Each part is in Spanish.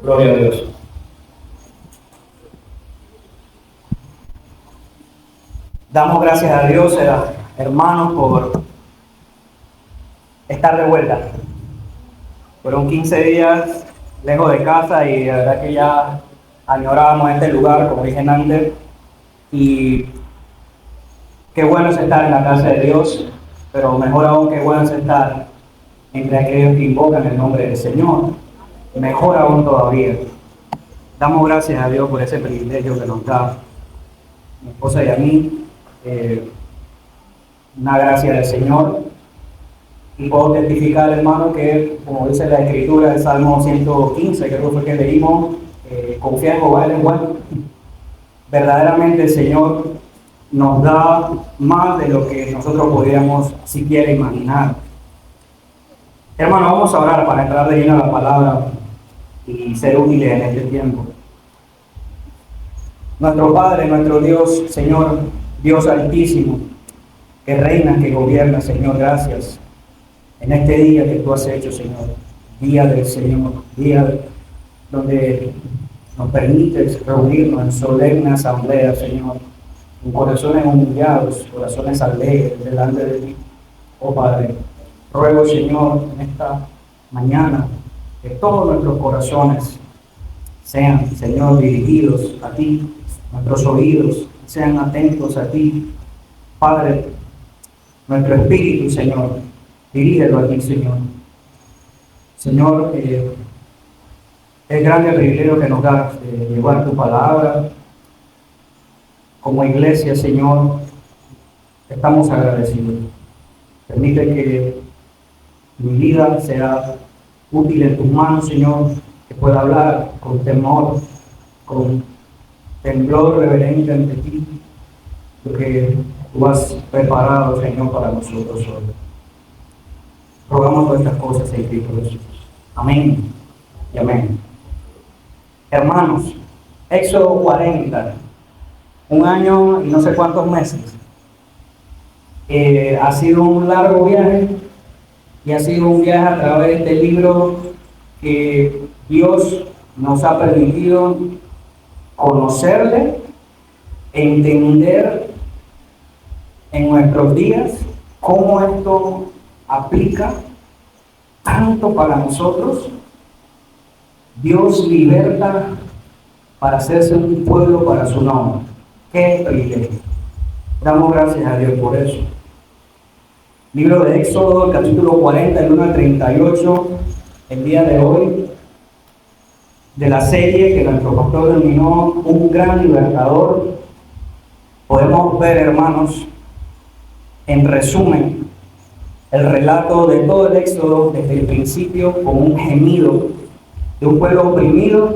Gloria a Dios. Damos gracias a Dios, hermanos, por estar de vuelta. Fueron 15 días lejos de casa y la verdad que ya añorábamos este lugar, como dije antes, y qué bueno es estar en la casa de Dios, pero mejor aún qué bueno es estar entre aquellos que invocan el nombre del Señor. Mejor aún todavía. Damos gracias a Dios por ese privilegio que nos da mi esposa y a mí. Una gracia del Señor. Y puedo testificar, hermano, que como dice la escritura del Salmo 115, que fue que leímos, confía en Jehová, Él es bueno. Verdaderamente el Señor nos da más de lo que nosotros podríamos siquiera imaginar. Hermano, vamos a orar para entrar de lleno a la palabra y ser útiles en este tiempo. Nuestro Padre, nuestro Dios, Señor, Dios altísimo, que reina, que gobierna, Señor, gracias en este día que tú has hecho, Señor, día del Señor, día donde nos permites reunirnos en solemne asamblea, Señor, con corazones humillados, corazones alegres delante de ti. Oh Padre, ruego, Señor, en esta mañana que todos nuestros corazones sean, Señor, dirigidos a ti, nuestros oídos sean atentos a ti. Padre, nuestro espíritu, Señor, dirígelo a ti, Señor. Señor, es grande el privilegio que nos da llevar tu palabra. Como iglesia, Señor, estamos agradecidos. Permite que mi vida sea útil en tus manos, Señor, que pueda hablar con temor, con temblor reverente ante ti, lo que tú has preparado, Señor, para nosotros hoy. Rogamos todas estas cosas en Cristo Jesús. Amén y amén. Hermanos, Éxodo 40, un año y no sé cuántos meses. Ha sido un largo viaje y ha sido un viaje a través de este libro que Dios nos ha permitido conocerle, entender en nuestros días cómo esto aplica tanto para nosotros. Dios liberta para hacerse un pueblo para su nombre. ¡Qué privilegio! Damos gracias a Dios por eso. Libro de Éxodo, capítulo 40, el 1 al 38, el día de hoy, de la serie que nuestro pastor denominó Un Gran Libertador. Podemos ver, hermanos, en resumen, el relato de todo el Éxodo desde el principio como un gemido de un pueblo oprimido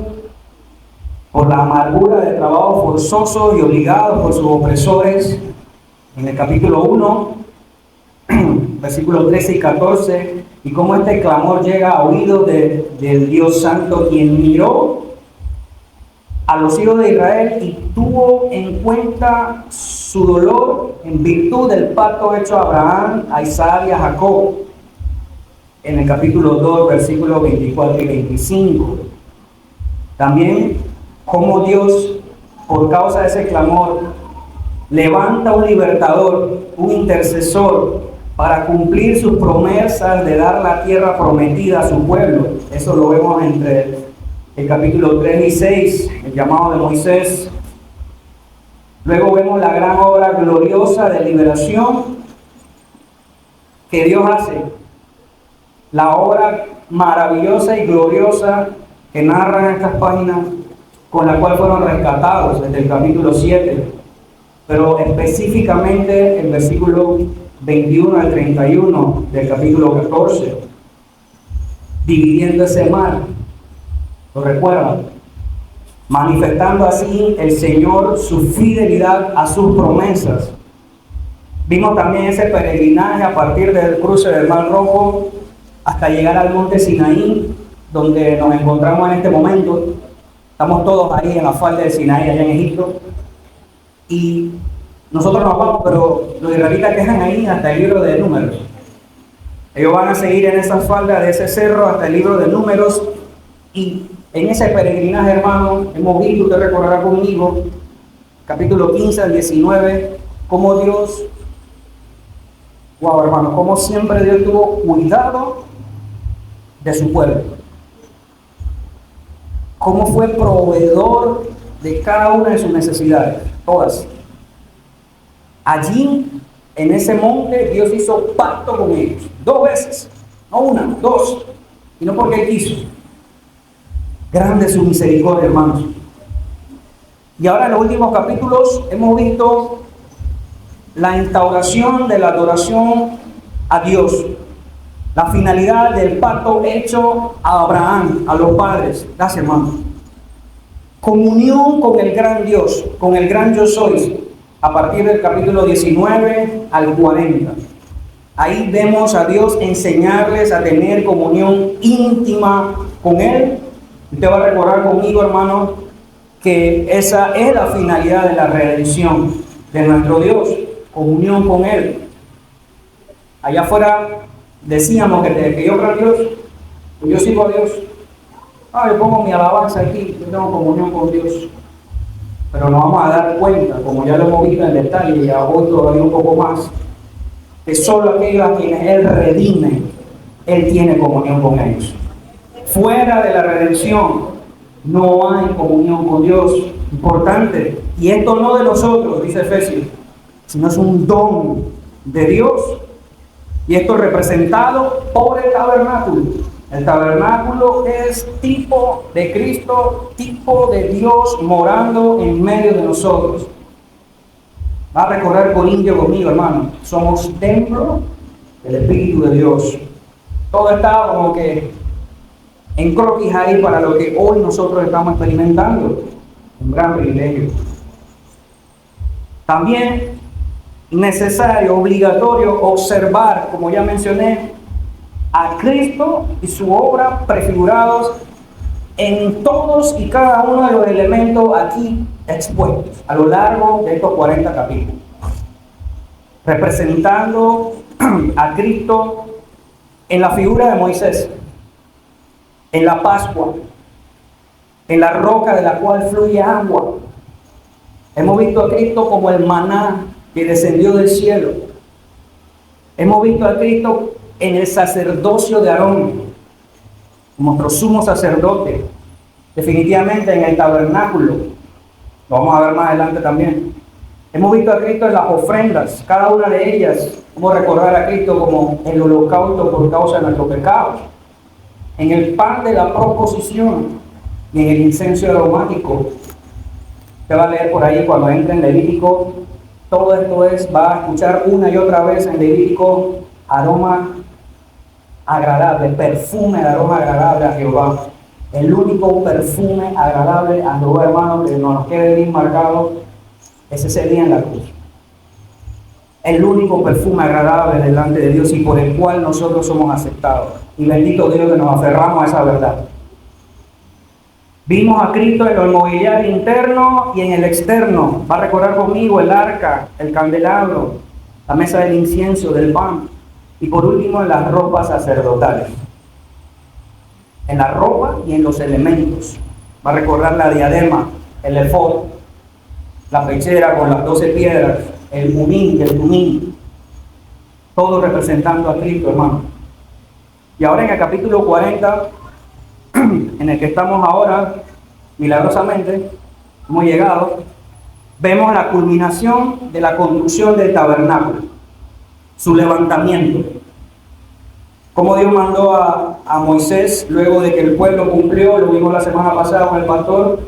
por la amargura de trabajos forzosos y obligados por sus opresores. En el capítulo 1, versículos 13 y 14, y cómo este clamor llega a oídos del Dios Santo, quien miró a los hijos de Israel y tuvo en cuenta su dolor en virtud del pacto hecho a Abraham, a Isaac y a Jacob. En el capítulo 2, versículos 24 y 25. También cómo Dios, por causa de ese clamor, levanta un libertador, un intercesor, para cumplir sus promesas de dar la tierra prometida a su pueblo. Eso lo vemos entre el capítulo 3 y 6, el llamado de Moisés. Luego vemos la gran obra gloriosa de liberación que Dios hace. La obra maravillosa y gloriosa que narran estas páginas, con la cual fueron rescatados desde el capítulo 7. Pero específicamente el versículo 21 al 31 del capítulo 14, dividiendo ese mar. ¿Lo recuerdan? Manifestando así el Señor su fidelidad a sus promesas. Vimos también ese peregrinaje a partir del cruce del Mar Rojo hasta llegar al monte Sinaí, donde nos encontramos en este momento. Estamos todos ahí en la falda de Sinaí, allá en Egipto. Y nosotros nos vamos, pero los israelitas quedan ahí hasta el libro de Números. Ellos van a seguir en esa falda de ese cerro hasta el libro de Números. Y En ese peregrinaje, hermano, hemos visto, usted recordará conmigo, capítulo 15 al 19, cómo Dios, wow, hermano, cómo siempre Dios tuvo cuidado de su pueblo. Cómo fue proveedor de cada una de sus necesidades, todas. Allí, en ese monte, Dios hizo pacto con ellos, 2 veces, no una, 2, y no porque Él quiso. Grande es su misericordia, hermanos. Y ahora en los últimos capítulos hemos visto la instauración de la adoración a Dios, la finalidad del pacto hecho a Abraham, a los padres. Gracias, hermano. Comunión con el gran Dios, con el gran yo soy, a partir del capítulo 19 al 40. Ahí vemos a Dios enseñarles a tener comunión íntima con Él. Usted va a recordar conmigo, hermano, que esa es la finalidad de la redención de nuestro Dios, comunión con Él. Allá afuera decíamos que yo creo a Dios, pues yo sigo a Dios. Yo pongo mi alabanza aquí, yo tengo comunión con Dios. Pero nos vamos a dar cuenta, como ya lo hemos visto en detalle y hoy todavía un poco más, que solo aquellos a quienes Él redime, Él tiene comunión con ellos. Fuera de la redención no hay comunión con Dios. Importante. Y esto no de nosotros, dice Efesios, sino es un don de Dios. Y esto es representado por el tabernáculo. El tabernáculo es tipo de Cristo, tipo de Dios morando en medio de nosotros. Va a recorrer Corintio conmigo, hermano. Somos templo del Espíritu de Dios. Todo está como que en croquis ahí para lo que hoy nosotros estamos experimentando. Un gran privilegio. También necesario, obligatorio observar, como ya mencioné, a Cristo y su obra prefigurados en todos y cada uno de los elementos aquí expuestos a lo largo de estos 40 capítulos, representando a Cristo en la figura de Moisés, en la Pascua, en la roca de la cual fluye agua. Hemos visto a Cristo como el maná que descendió del cielo. Hemos visto a Cristo en el sacerdocio de Aarón, como nuestro sumo sacerdote, definitivamente en el tabernáculo. Lo vamos a ver más adelante también. Hemos visto a Cristo en las ofrendas, cada una de ellas. Vamos a recordar a Cristo como el holocausto por causa de nuestros pecados, en el pan de la proposición y en el incienso aromático. Usted va a leer por ahí cuando entre en Levítico, todo esto va a escuchar una y otra vez en Levítico, aroma agradable, perfume de aroma agradable a Jehová. El único perfume agradable a Jehová, hermano, que nos quede bien marcado, es ese día en la cruz. El único perfume agradable delante de Dios y por el cual nosotros somos aceptados. Y bendito Dios que nos aferramos a esa verdad. Vimos a Cristo en el mobiliario interno y en el externo. Va a recordar conmigo el arca, el candelabro, la mesa del incienso, del pan. Y por último, en las ropas sacerdotales. En la ropa y en los elementos. Va a recordar la diadema, el efod, la pechera con las 12 piedras, el umín y el tumín. Todo representando a Cristo, hermano. Y ahora en el capítulo 40, en el que estamos ahora, milagrosamente, hemos llegado, vemos la culminación de la construcción del tabernáculo, su levantamiento. Como Dios mandó a Moisés, luego de que el pueblo cumplió, lo vimos la semana pasada con el pastor,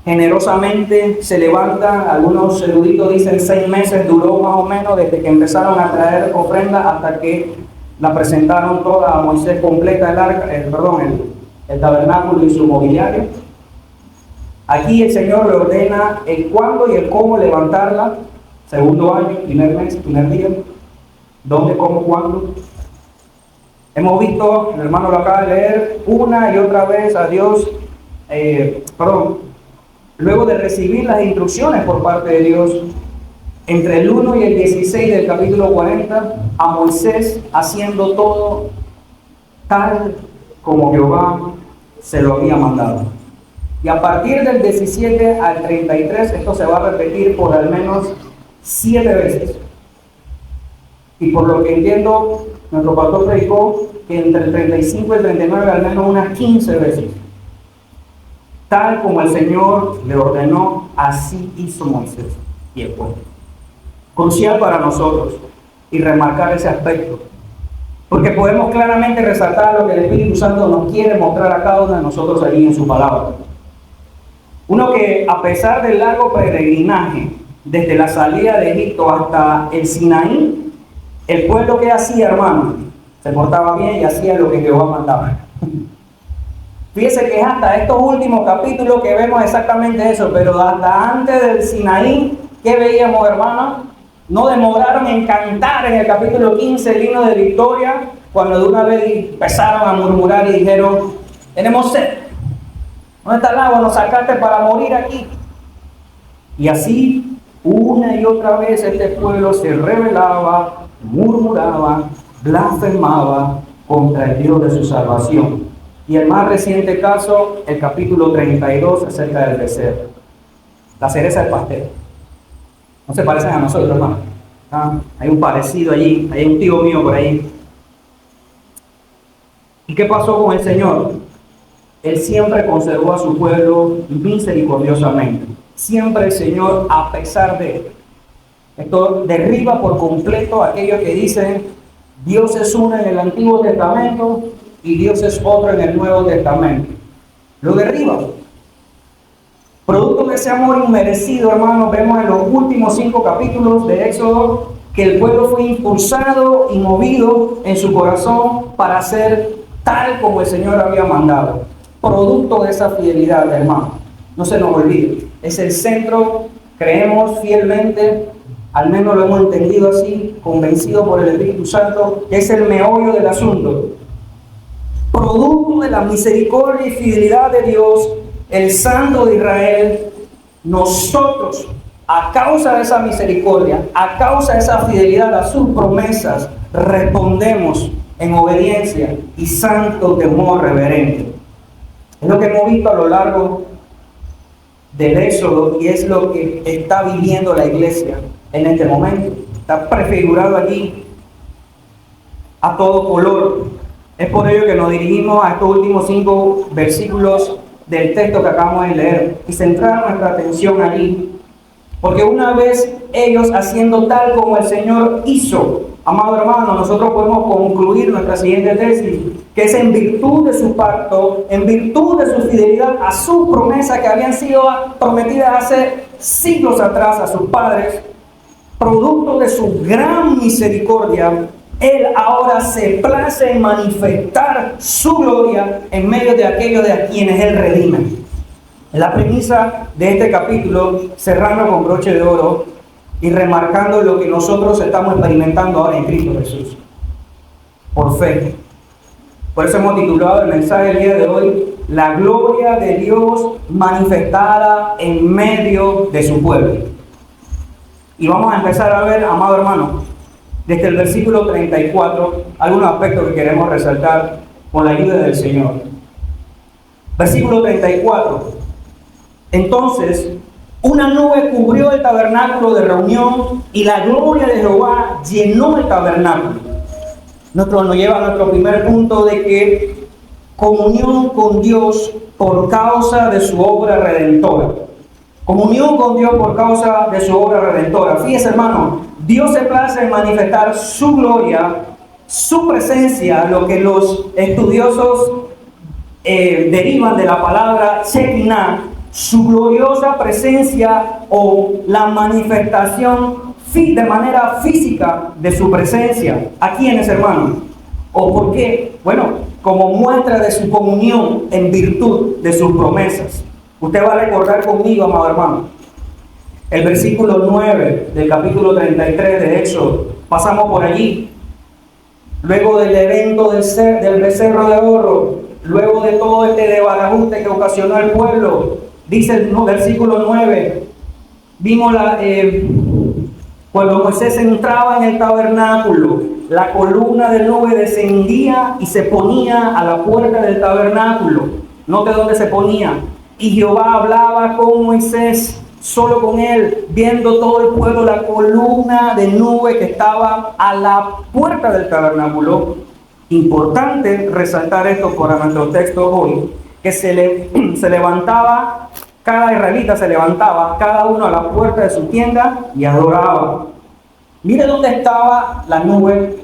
generosamente se levanta. Algunos eruditos dicen 6 meses duró más o menos desde que empezaron a traer ofrendas hasta que la presentaron toda a Moisés completa, el tabernáculo y su mobiliario. Aquí el Señor le ordena el cuándo y el cómo levantarla. Segundo año, primer mes, primer día. ¿Dónde, cómo, cuándo? Hemos visto, el hermano lo acaba de leer, una y otra vez a Dios, luego de recibir las instrucciones por parte de Dios, entre el 1 y el 16 del capítulo 40, a Moisés haciendo todo tal como Jehová se lo había mandado. Y a partir del 17 al 33, esto se va a repetir por al menos 7 veces. Y por lo que entiendo, nuestro pastor predicó que entre el 35 y el 39 al menos unas 15 veces. Tal como el Señor le ordenó, así hizo Moisés y el pueblo. Crucial para nosotros y remarcar ese aspecto, porque podemos claramente resaltar lo que el Espíritu Santo nos quiere mostrar a cada uno de nosotros ahí en su palabra. Uno que, a pesar del largo peregrinaje desde la salida de Egipto hasta el Sinaí, el pueblo que hacía, hermano, se portaba bien y hacía lo que Jehová mandaba. Fíjese que es hasta estos últimos capítulos que vemos exactamente eso, pero hasta antes del Sinaí, ¿qué veíamos, hermano? No demoraron en cantar en el capítulo 15 el himno de victoria, cuando de una vez empezaron a murmurar y dijeron: tenemos sed, ¿dónde está el agua? Nos sacaste para morir aquí. Y así, una y otra vez este pueblo se rebelaba, murmuraba, blasfemaba contra el Dios de su salvación. Y el más reciente caso, el capítulo 32, acerca del becerro, la cereza del pastel. No se parecen a nosotros, hermano. Hay un parecido allí, hay un tío mío por ahí. ¿Y qué pasó con el Señor? Él siempre conservó a su pueblo misericordiosamente. Siempre el Señor, a pesar de esto, derriba por completo a aquellos que dicen: Dios es uno en el Antiguo Testamento y Dios es otro en el Nuevo Testamento. Lo derriba. Producto de ese amor inmerecido, hermanos, vemos en los últimos 5 capítulos de Éxodo que el pueblo fue impulsado y movido en su corazón para hacer tal como el Señor había mandado. Producto de esa fidelidad, hermano. No se nos olvide. Es el centro, creemos fielmente, al menos lo hemos entendido así, convencido por el Espíritu Santo, que es el meollo del asunto. Producto de la misericordia y fidelidad de Dios, el Santo de Israel, nosotros, a causa de esa misericordia, a causa de esa fidelidad a sus promesas, respondemos en obediencia y santo temor reverente. Es lo que hemos visto a lo largo del Éxodo y es lo que está viviendo la iglesia en este momento. Está prefigurado allí a todo color. Es por ello que nos dirigimos a estos últimos 5 versículos del texto que acabamos de leer y centrar nuestra atención allí, porque una vez ellos haciendo tal como el Señor hizo, amado hermano, nosotros podemos concluir nuestra siguiente tesis, que es en virtud de su pacto, en virtud de su fidelidad a sus promesas que habían sido prometidas hace siglos atrás a sus padres, producto de su gran misericordia, Él ahora se place en manifestar su gloria en medio de aquellos de quienes Él redime. La premisa de este capítulo, cerrando con broche de oro y remarcando lo que nosotros estamos experimentando ahora en Cristo Jesús. Por fe. Por eso hemos titulado el mensaje del día de hoy: la gloria de Dios manifestada en medio de su pueblo. Y vamos a empezar a ver, amado hermano, desde el versículo 34, algunos aspectos que queremos resaltar con la ayuda del Señor. Versículo 34. Entonces, una nube cubrió el tabernáculo de reunión y la gloria de Jehová llenó el tabernáculo. Nos lleva a nuestro primer punto de que comunión con Dios por causa de su obra redentora. Comunión con Dios por causa de su obra redentora. Fíjese, hermano, Dios se place en manifestar su gloria, su presencia, lo que los estudiosos derivan de la palabra Shekinah, su gloriosa presencia o la manifestación de manera física de su presencia. ¿A quiénes, hermano? ¿O por qué? Bueno, como muestra de su comunión en virtud de sus promesas. Usted va a recordar conmigo, amado hermano, el versículo 9 del capítulo 33 de Éxodo. Pasamos por allí. Luego del evento del becerro de oro, luego de todo este desbarajuste que ocasionó el pueblo, dice el versículo 9, vimos cuando Moisés entraba en el tabernáculo, la columna de nube descendía y se ponía a la puerta del tabernáculo. note dónde se ponía. Y Jehová hablaba con Moisés, solo con él, viendo todo el pueblo la columna de nube que estaba a la puerta del tabernáculo. Importante resaltar esto para nuestro texto hoy, que se levantaba, cada israelita se levantaba, cada uno a la puerta de su tienda y adoraba. Mire dónde estaba la nube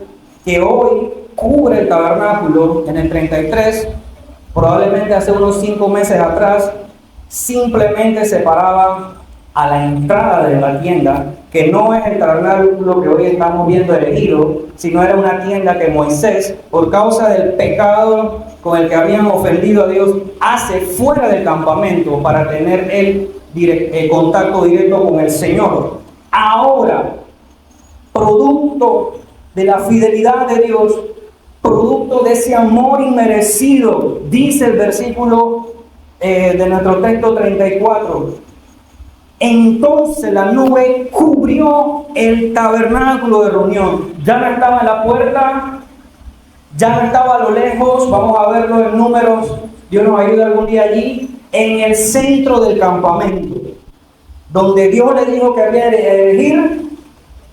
que hoy cubre el tabernáculo en el 33, probablemente hace unos 5 meses atrás, simplemente se paraba a la entrada de la tienda, que no es el tabernáculo que hoy estamos viendo elegido, sino era una tienda que Moisés, por causa del pecado con el que habían ofendido a Dios, hace fuera del campamento para tener el contacto directo con el Señor. Ahora, producto de la fidelidad de Dios, producto de ese amor inmerecido, dice el versículo de nuestro texto 34, entonces la nube cubrió el tabernáculo de reunión. Ya no estaba en la puerta, ya no estaba a lo lejos, vamos a verlo en Números, Dios nos ayude algún día allí, en el centro del campamento, donde Dios le dijo que había de elegir.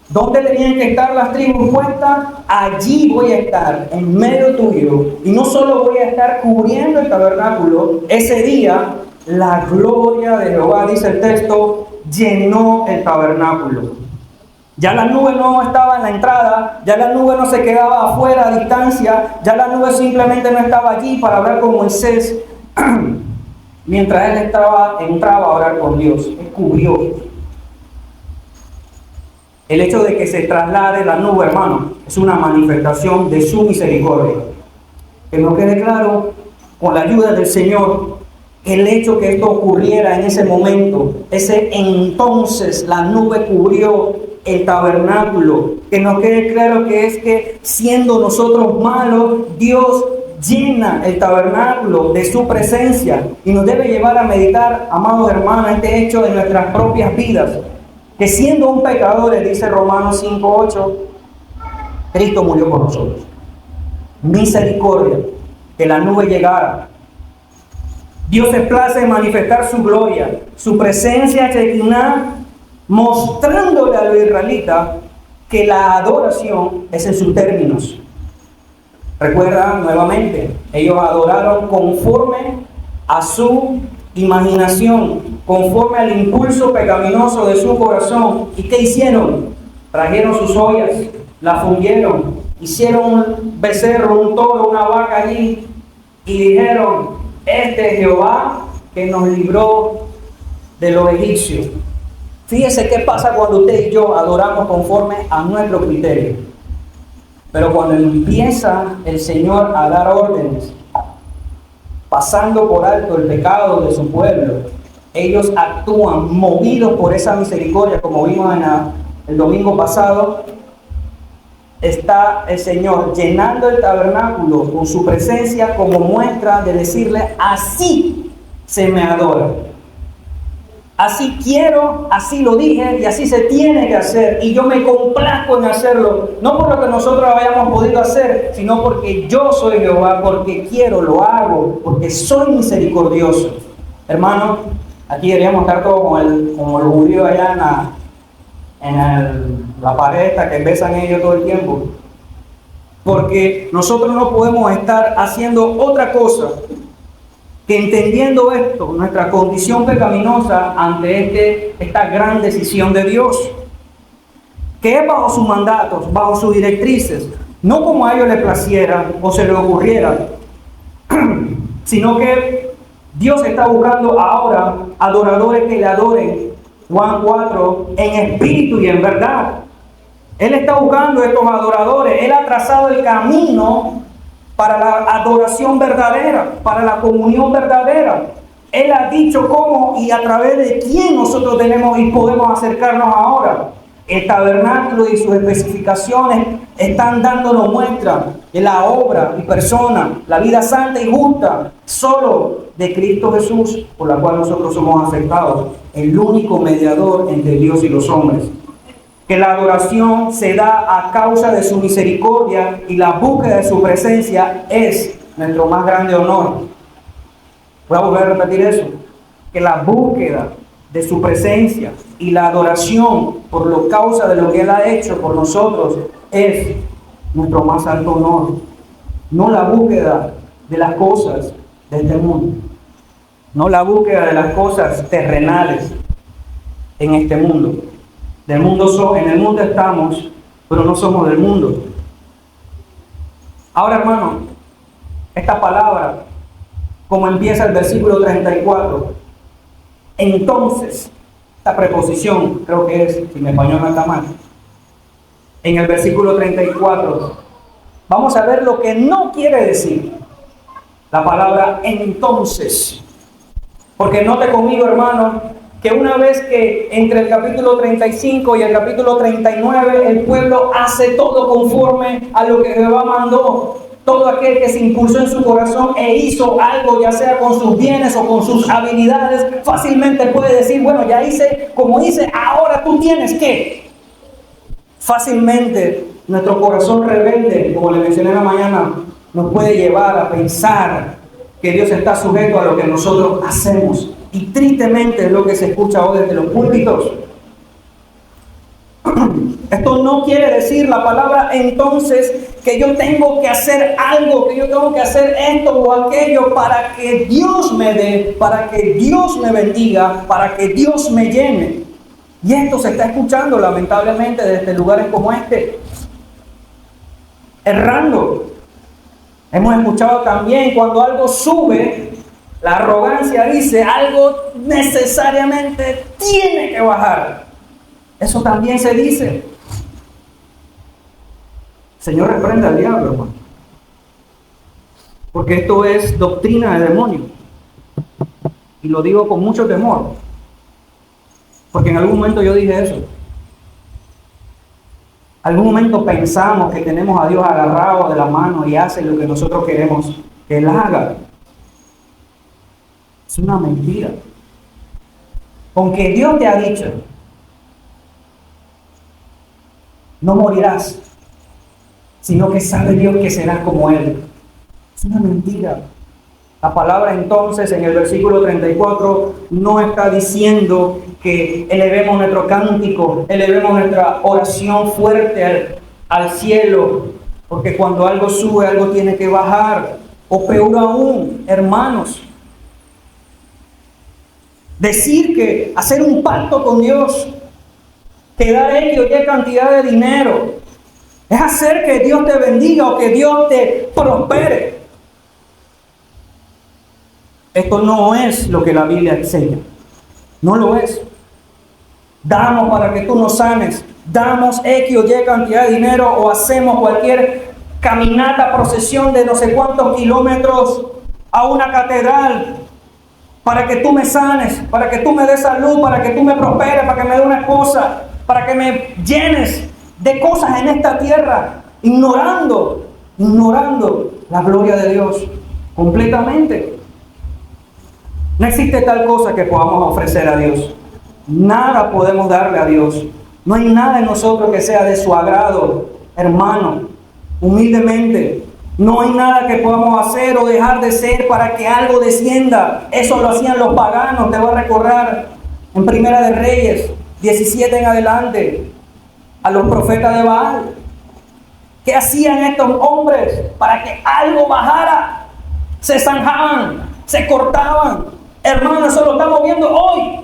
¿Dónde tenían que estar las tribus puestas? Allí voy a estar, en medio tuyo. Y no solo voy a estar cubriendo el tabernáculo, ese día la gloria de Jehová, dice el texto, llenó el tabernáculo. Ya la nube no estaba en la entrada, ya la nube no se quedaba afuera a distancia, ya la nube simplemente no estaba allí para hablar con Moisés, mientras él entraba a orar con Dios. Él cubrió. El hecho de que se traslade la nube, hermano, es una manifestación de su misericordia. Que nos quede claro, con la ayuda del Señor, el hecho que esto ocurriera en ese momento, ese entonces la nube cubrió el tabernáculo. Que nos quede claro que es que siendo nosotros malos, Dios llena el tabernáculo de su presencia y nos debe llevar a meditar, amados hermanos, este hecho en nuestras propias vidas. Que siendo un pecador, dice Romanos 5:8, Cristo murió por nosotros. Misericordia, que la nube llegara. Dios se place en manifestar su gloria, su presencia Shekinah, mostrándole a los israelitas que la adoración es en sus términos. Recuerda nuevamente, ellos adoraron conforme a su imaginación, conforme al impulso pecaminoso de su corazón. ¿Y qué hicieron? Trajeron sus ollas, la fundieron, hicieron un becerro, un toro, una vaca allí y dijeron: este es Jehová que nos libró de los egipcios. Fíjese qué pasa cuando usted y yo adoramos conforme a nuestro criterio. Pero cuando empieza el Señor a dar órdenes, pasando por alto el pecado de su pueblo, ellos actúan movidos por esa misericordia, como vimos el domingo pasado. Está el Señor llenando el tabernáculo con su presencia como muestra de decirle: así se me adora, así quiero, así lo dije y así se tiene que hacer, y yo me complazco en hacerlo, no por lo que nosotros hayamos podido hacer, sino porque yo soy Jehová, porque quiero, lo hago, porque soy misericordioso. Hermano, aquí deberíamos estar todos como los judíos allá en la pared esta que besan ellos todo el tiempo, porque nosotros no podemos estar haciendo otra cosa que, entendiendo esto, nuestra condición pecaminosa ante esta gran decisión de Dios, que es bajo sus mandatos, bajo sus directrices, no como a ellos les placiera o se les ocurriera, sino que Dios está buscando ahora adoradores que le adoren, Juan 4, en espíritu y en verdad. Él está buscando estos adoradores. Él ha trazado el camino para la adoración verdadera, para la comunión verdadera. Él ha dicho cómo y a través de quién nosotros tenemos y podemos acercarnos ahora. El tabernáculo y sus especificaciones están dándonos muestra de la obra y persona, la vida santa y justa, solo de Cristo Jesús, por la cual nosotros somos aceptados, el único mediador entre Dios y los hombres. Que la adoración se da a causa de su misericordia y la búsqueda de su presencia es nuestro más grande honor. Voy a volver a repetir eso, que la búsqueda de su presencia y la adoración por la causa de lo que Él ha hecho por nosotros es nuestro más alto honor. No la búsqueda de las cosas de este mundo. No la búsqueda de las cosas terrenales en este mundo. En el mundo estamos, pero no somos del mundo. Ahora, hermano, esta palabra, como empieza el versículo 34, entonces, esta preposición, creo que es, si mi español no está mal, en el versículo 34, vamos a ver lo que no quiere decir la palabra entonces. Porque note conmigo, hermano, que una vez que entre el capítulo 35 y el capítulo 39 el pueblo hace todo conforme a lo que Jehová mandó, todo aquel que se impulsó en su corazón e hizo algo, ya sea con sus bienes o con sus habilidades, fácilmente puede decir, bueno, ya hice como hice, ahora tú tienes que. Fácilmente nuestro corazón rebelde, como le mencioné en la mañana, nos puede llevar a pensar que Dios está sujeto a lo que nosotros hacemos. Y tristemente es lo que se escucha hoy desde los púlpitos. Esto no quiere decir la palabra entonces que yo tengo que hacer algo, que yo tengo que hacer esto o aquello para que Dios me dé, para que Dios me bendiga, para que Dios me llene. Y esto se está escuchando lamentablemente desde lugares como este, errando. Hemos escuchado también cuando algo sube, la arrogancia dice algo necesariamente tiene que bajar. Eso también se dice. Señor, reprenda al diablo, hermano. Porque esto es doctrina de demonio. Y lo digo con mucho temor. Porque en algún momento yo dije eso. Algún momento pensamos que tenemos a Dios agarrado de la mano y hace lo que nosotros queremos que Él haga. Es una mentira. Aunque Dios te ha dicho, no morirás, sino que sabe Dios que serás como Él. Es una mentira. La palabra entonces en el versículo 34 no está diciendo que elevemos nuestro cántico, elevemos nuestra oración fuerte al cielo, porque cuando algo sube, algo tiene que bajar. O peor aún, hermanos, decir que hacer un pacto con Dios, que dar X o Y cantidad de dinero, es hacer que Dios te bendiga o que Dios te prospere. Esto no es lo que la Biblia enseña. No lo es. Damos para que tú nos sanes. Damos X o Y cantidad de dinero o hacemos cualquier caminata, procesión de no sé cuántos kilómetros a una catedral para que tú me sanes, para que tú me des salud, para que tú me prosperes, para que me dé una esposa, para que me llenes de cosas en esta tierra, ignorando la gloria de Dios completamente. No existe tal cosa que podamos ofrecer a Dios. Nada podemos darle a Dios. No hay nada en nosotros que sea de su agrado, hermano. Humildemente, no hay nada que podamos hacer o dejar de ser para que algo descienda. Eso lo hacían los paganos. Te voy a recordar en Primera de Reyes 17 en adelante a los profetas de Baal. ¿Qué hacían estos hombres para que algo bajara? Se zanjaban, se cortaban. Hermano, eso lo estamos viendo hoy.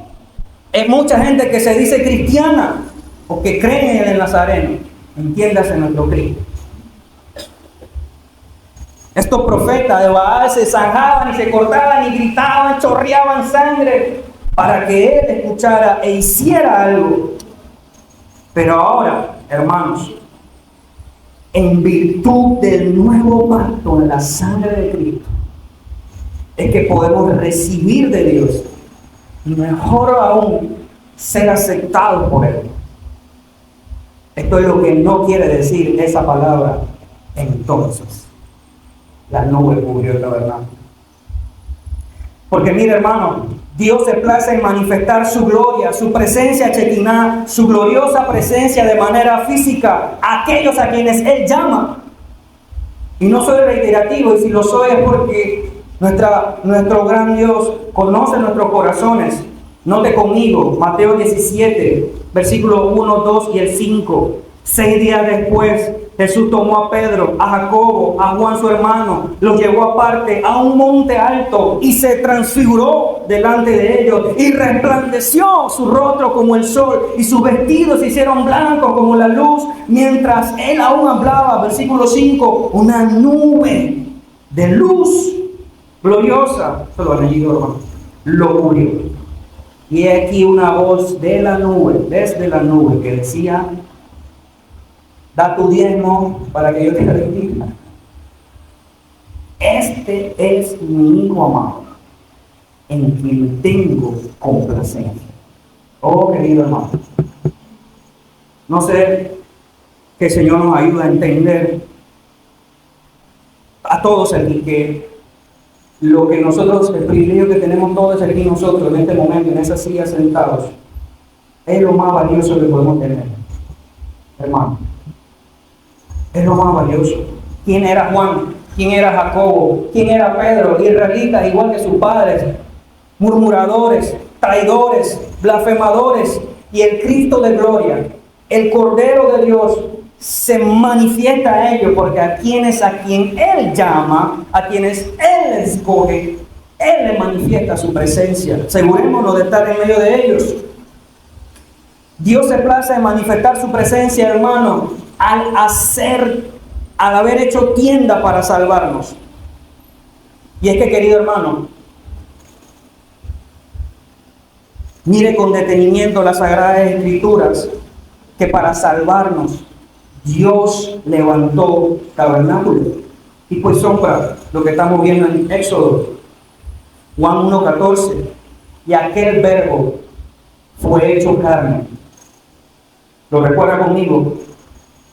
Hay mucha gente que se dice cristiana o que creen en el Nazareno. Entiéndase nuestro Cristo. Estos profetas de Baal se zanjaban y se cortaban y gritaban, chorreaban sangre para que él escuchara e hiciera algo. Pero ahora, hermanos, en virtud del nuevo pacto en la sangre de Cristo, es que podemos recibir de Dios y mejor aún ser aceptados por Él. Esto es lo que no quiere decir esa palabra entonces. La nube cubrió el tabernáculo. Porque mire, hermano, Dios se place en manifestar su gloria, su presencia chequiná, su gloriosa presencia de manera física a aquellos a quienes Él llama. Y no soy reiterativo, y si lo soy es porque Nuestro gran Dios conoce nuestros corazones. Note conmigo, Mateo 17, versículos 1, 2 y el 5. 6 días después, Jesús tomó a Pedro, a Jacobo, a Juan su hermano, los llevó aparte a un monte alto y se transfiguró delante de ellos y resplandeció su rostro como el sol y sus vestidos se hicieron blancos como la luz. Mientras él aún hablaba, versículo 5, una nube de luz gloriosa, se lo han leído, hermano, lo cubrió. Y aquí una voz de la nube, desde la nube, que decía: da tu diezmo para que yo te bendiga. Este es mi Hijo amado, en quien tengo complacencia. Oh, querido hermano, no sé, que el Señor nos ayude a entender a todos aquí que lo que nosotros, el privilegio que tenemos todos aquí nosotros en este momento, en esa silla sentados, es lo más valioso que podemos tener, hermano. Es lo más valioso. ¿Quién era Juan? ¿Quién era Jacobo? ¿Quién era Pedro? Israelitas igual que sus padres, murmuradores, traidores, blasfemadores. Y el Cristo de gloria, el Cordero de Dios, se manifiesta a ellos, porque a quien Él llama, a quienes Él escoge, Él le manifiesta su presencia. Asegurémonos de estar en medio de ellos. Dios se place en manifestar su presencia, hermano, al haber hecho tienda para salvarnos. Y es que, querido hermano, mire con detenimiento las Sagradas Escrituras, que para salvarnos Dios levantó tabernáculo. Y pues sombra lo que estamos viendo en Éxodo, Juan 1:14, y aquel verbo fue hecho carne. ¿Lo recuerda conmigo?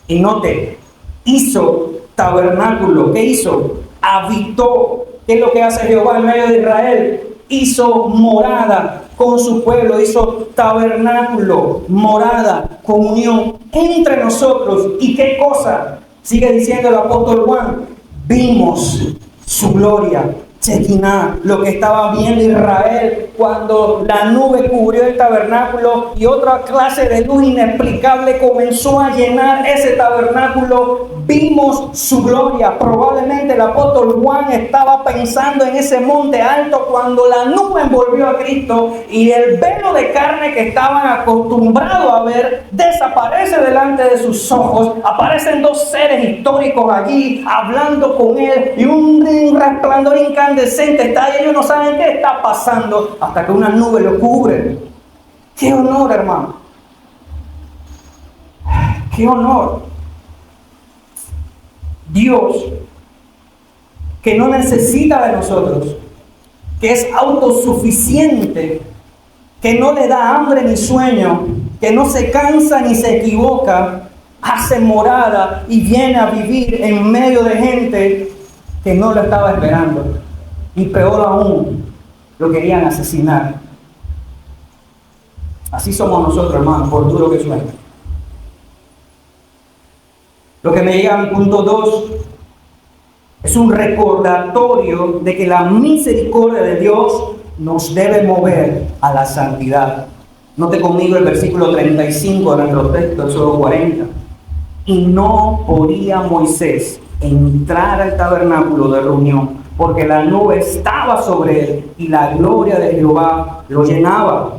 Y note, hizo tabernáculo. ¿Qué hizo? Habitó. ¿Qué es lo que hace Jehová en medio de Israel? Hizo morada con su pueblo, hizo tabernáculo, morada, comunión entre nosotros. ¿Y qué cosa? Sigue diciendo el apóstol Juan: vimos su gloria, Shekinah, lo que estaba viendo Israel cuando la nube cubrió el tabernáculo y otra clase de luz inexplicable comenzó a llenar ese tabernáculo. Vimos su gloria. Probablemente el apóstol Juan estaba pensando en ese monte alto cuando la nube envolvió a Cristo y el velo de carne que estaban acostumbrados a ver desaparece delante de sus ojos. Aparecen dos seres históricos allí hablando con él y un resplandor incandescente está ahí. Ellos no saben qué está pasando hasta que una nube lo cubre. ¡Qué honor, hermano! ¡Qué honor! Dios, que no necesita de nosotros, que es autosuficiente, que no le da hambre ni sueño, que no se cansa ni se equivoca, hace morada y viene a vivir en medio de gente que no lo estaba esperando. Y peor aún, lo querían asesinar. Así somos nosotros, hermanos, por duro que suene. Lo que me llega a mi punto 2 es un recordatorio de que la misericordia de Dios nos debe mover a la santidad. Note conmigo el versículo 35 de nuestro texto, Éxodo 40. Y no podía Moisés entrar al tabernáculo de reunión, porque la nube estaba sobre él y la gloria de Jehová lo llenaba.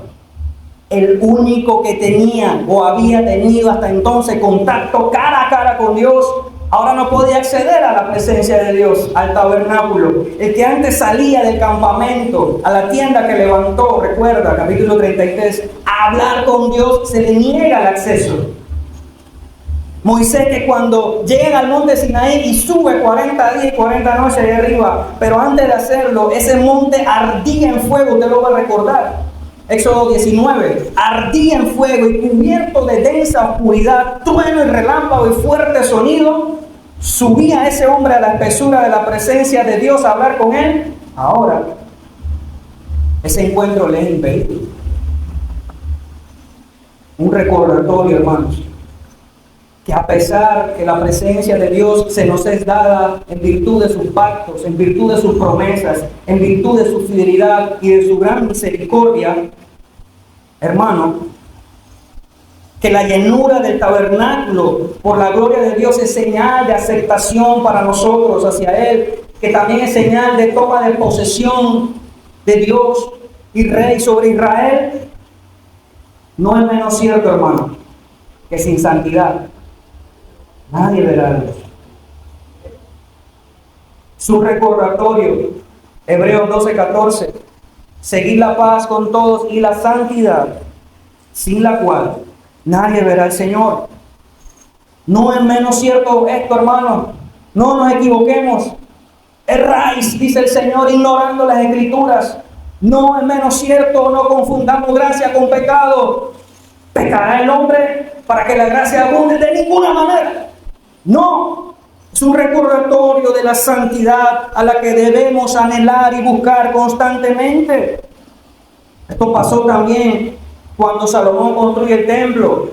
El único que tenía o había tenido hasta entonces contacto cara a cara con Dios, ahora no podía acceder a la presencia de Dios, al tabernáculo. El que antes salía del campamento a la tienda que levantó, recuerda, capítulo 33, a hablar con Dios, se le niega el acceso. Moisés, que cuando llegan al monte Sinaí y sube 40 días y 40 noches de arriba, pero antes de hacerlo, ese monte ardía en fuego, usted lo va a recordar. Éxodo 19, ardía en fuego y cubierto de densa oscuridad, trueno y relámpago y fuerte sonido, subía ese hombre a la espesura de la presencia de Dios a hablar con él. Ahora, ese encuentro le es impedido. Un recordatorio, hermanos, que a pesar que la presencia de Dios se nos es dada en virtud de sus pactos, en virtud de sus promesas, en virtud de su fidelidad y de su gran misericordia, hermano, que la llenura del tabernáculo por la gloria de Dios es señal de aceptación para nosotros hacia Él, que también es señal de toma de posesión de Dios y Rey sobre Israel, no es menos cierto, hermano, que sin santidad nadie verá a Dios. Su recordatorio, Hebreos 12:14, seguid la paz con todos y la santidad, sin la cual nadie verá al Señor. No es menos cierto esto, hermano. No nos equivoquemos. Erráis, dice el Señor, ignorando las Escrituras. No es menos cierto, no confundamos gracia con pecado. ¿Pecará el hombre para que la gracia abunde? De ninguna manera. No. Es un recordatorio de la santidad a la que debemos anhelar y buscar constantemente. Esto pasó también cuando Salomón construye el templo.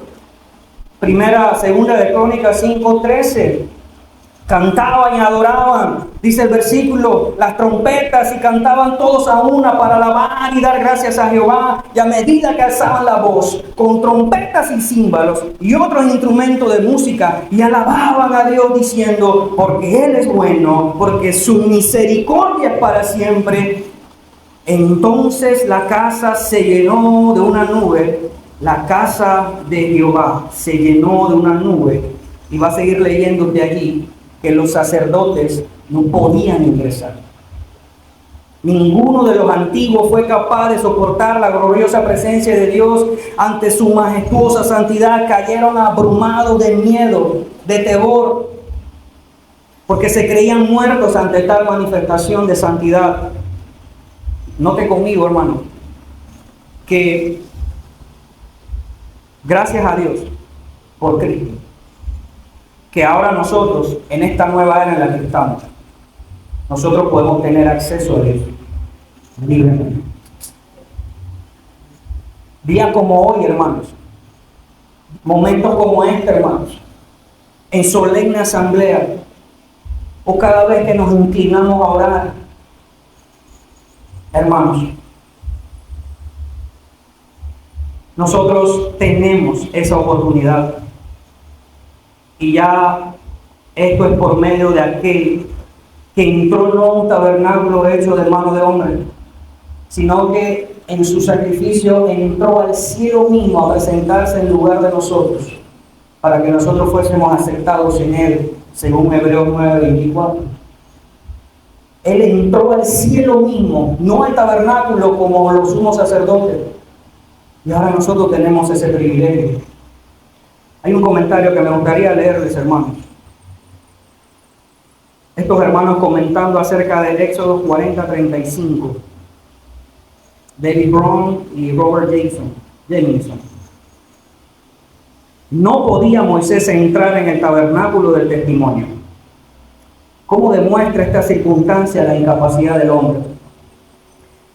Segunda de Crónicas 5:13. Cantaban y adoraban, dice el versículo, las trompetas, y cantaban todos a una para alabar y dar gracias a Jehová. Y a medida que alzaban la voz con trompetas y címbalos y otros instrumentos de música, y alababan a Dios diciendo: porque Él es bueno, porque su misericordia es para siempre. Entonces la casa se llenó de una nube, la casa de Jehová se llenó de una nube. Y va a seguir leyendo de allí que los sacerdotes no podían ingresar. Ninguno de los antiguos fue capaz de soportar la gloriosa presencia de Dios ante su majestuosa santidad. Cayeron abrumados de miedo, de temor, porque se creían muertos ante tal manifestación de santidad. Note conmigo, hermano, que gracias a Dios por Cristo, que ahora nosotros, en esta nueva era en la que estamos, nosotros podemos tener acceso a Dios libremente. Días como hoy, hermanos, momentos como este, hermanos, en solemne asamblea, o cada vez que nos inclinamos a orar, hermanos, nosotros tenemos esa oportunidad. Y ya esto es por medio de aquel que entró no a un tabernáculo hecho de mano de hombre, sino que en su sacrificio entró al cielo mismo a presentarse en lugar de nosotros, para que nosotros fuésemos aceptados en Él, según Hebreos 9:24. Él entró al cielo mismo, no al tabernáculo como los sumos sacerdotes. Y ahora nosotros tenemos ese privilegio. Hay un comentario que me gustaría leerles, hermanos. Estos hermanos comentando acerca del Éxodo 40:35. David Brown y Robert Jamieson. No podía Moisés entrar en el tabernáculo del testimonio. ¿Cómo demuestra esta circunstancia la incapacidad del hombre?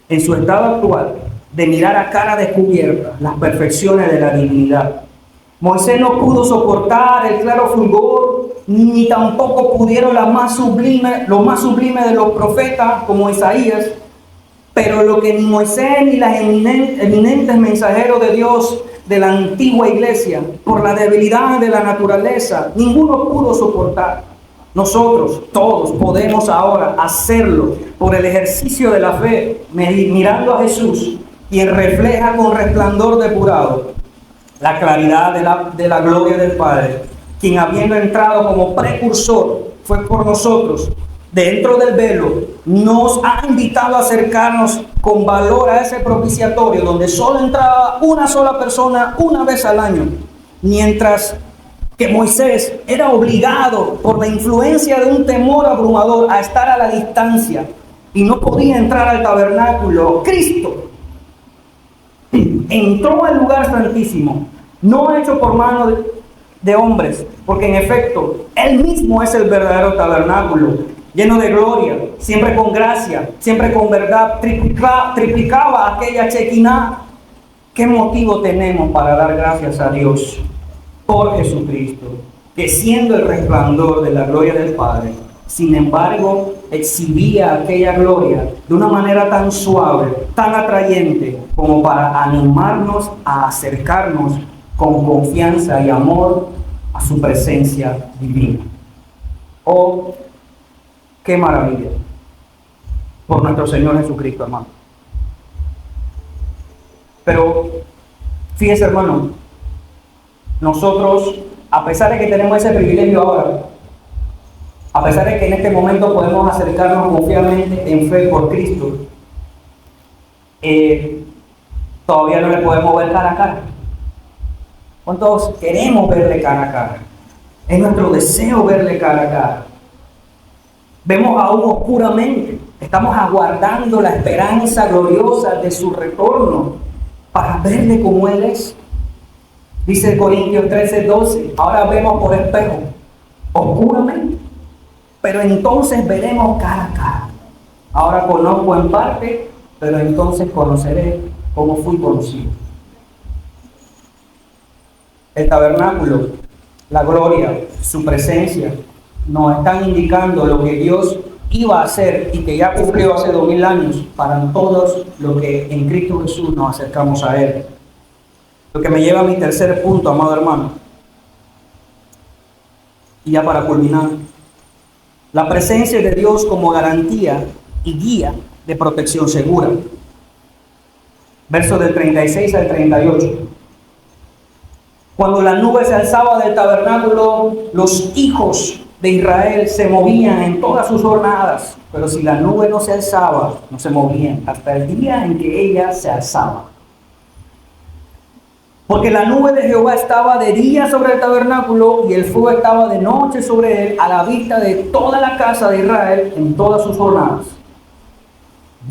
En su estado actual, de mirar a cara descubierta las perfecciones de la divinidad, Moisés no pudo soportar el claro fulgor, ni tampoco pudieron lo más sublime de los profetas como Isaías. Pero lo que ni Moisés ni los eminentes mensajeros de Dios de la antigua iglesia, por la debilidad de la naturaleza, ninguno pudo soportar. Nosotros todos podemos ahora hacerlo por el ejercicio de la fe, mirando a Jesús, quien refleja con resplandor depurado la claridad de la gloria del Padre, quien habiendo entrado como precursor, fue por nosotros dentro del velo, nos ha invitado a acercarnos con valor a ese propiciatorio donde solo entraba una sola persona una vez al año, mientras que Moisés era obligado por la influencia de un temor abrumador a estar a la distancia y no podía entrar al tabernáculo. Cristo entró al lugar santísimo, no hecho por mano de hombres, porque en efecto Él mismo es el verdadero tabernáculo, lleno de gloria, siempre con gracia, siempre con verdad. Triplicaba aquella Shekinah. ¿Qué motivo tenemos para dar gracias a Dios por Jesucristo? que siendo el resplandor de la gloria del Padre, sin embargo, exhibía aquella gloria de una manera tan suave, tan atrayente, como para animarnos a acercarnos con confianza y amor a su presencia divina. Oh, qué maravilla por nuestro Señor Jesucristo, hermano. Pero fíjese, hermano, nosotros, a pesar de que tenemos ese privilegio ahora, a pesar de que en este momento podemos acercarnos confiadamente en fe por Cristo, todavía no le podemos ver cara a cara. ¿Cuántos queremos verle cara a cara? Es nuestro deseo verle cara a cara. Vemos aún oscuramente. Estamos aguardando la esperanza gloriosa de su retorno para verle como Él es. Dice Corintios 13:12, ahora vemos por espejo, oscuramente, pero entonces veremos cara a cara. Ahora conozco en parte, pero entonces conoceré como fui conocido. El tabernáculo, la gloria, su presencia, nos están indicando lo que Dios iba a hacer y que ya cumplió hace 2000 años para todos los que en Cristo Jesús nos acercamos a Él. Lo que me lleva a mi tercer punto, amado hermano. Y ya para culminar, la presencia de Dios como garantía y guía de protección segura. Versos del 36 al 38. Cuando la nube se alzaba del tabernáculo, los hijos de Israel se movían en todas sus jornadas, pero si la nube no se alzaba, no se movían hasta el día en que ella se alzaba. Porque la nube de Jehová estaba de día sobre el tabernáculo y el fuego estaba de noche sobre él, a la vista de toda la casa de Israel en todas sus jornadas.